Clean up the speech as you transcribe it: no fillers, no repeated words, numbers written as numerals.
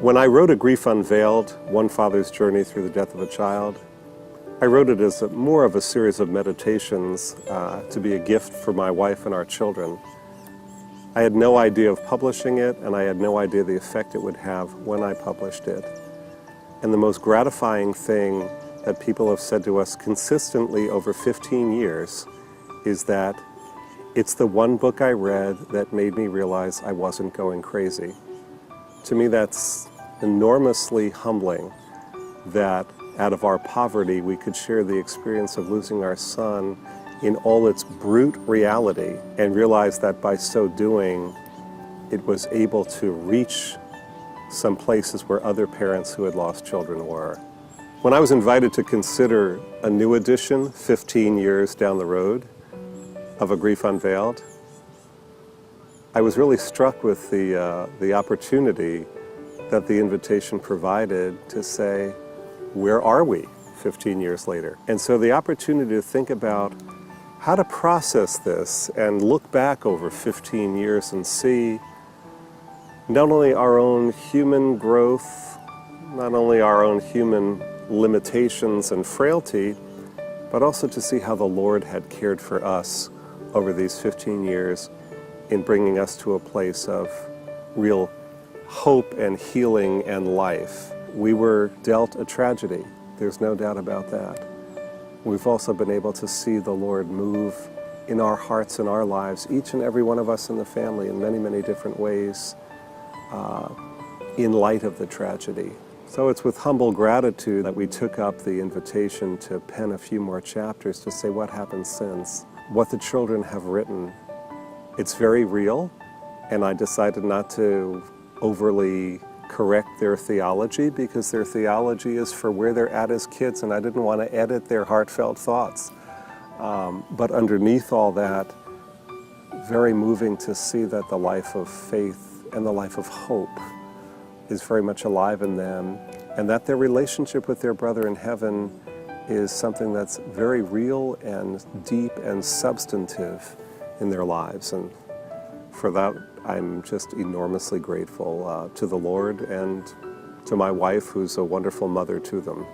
When I wrote A Grief Unveiled, One Father's Journey Through the Death of a Child, I wrote it as more of a series of meditations to be a gift for my wife and our children. I had no idea of publishing it, and I had no idea the effect it would have when I published it. And the most gratifying thing that people have said to us consistently over 15 years is that it's the one book I read that made me realize I wasn't going crazy. To me, that's enormously humbling that out of our poverty we could share the experience of losing our son in all its brute reality and realize that by so doing it was able to reach some places where other parents who had lost children were. When I was invited to consider a new edition 15 years down the road of A Grief Unveiled, I was really struck with the opportunity that the invitation provided to say, where are we 15 years later? And so the opportunity to think about how to process this and look back over 15 years and see not only our own human growth, not only our own human limitations and frailty, but also to see how the Lord had cared for us over these 15 years in bringing us to a place of real hope and healing and life. We were dealt a tragedy. There's no doubt about that. We've also been able to see the Lord move in our hearts and our lives, each and every one of us in the family, in many, many different ways, in light of the tragedy. So it's with humble gratitude that we took up the invitation to pen a few more chapters to say what happened since, what the children have written. It's very real, and I decided not to overly correct their theology because their theology is for where they're at as kids, and I didn't want to edit their heartfelt thoughts. But underneath all that, very moving to see that the life of faith and the life of hope is very much alive in them, and that their relationship with their brother in heaven is something that's very real and deep and substantive in their lives. And for that, I'm just enormously grateful to the Lord and to my wife, who's a wonderful mother to them.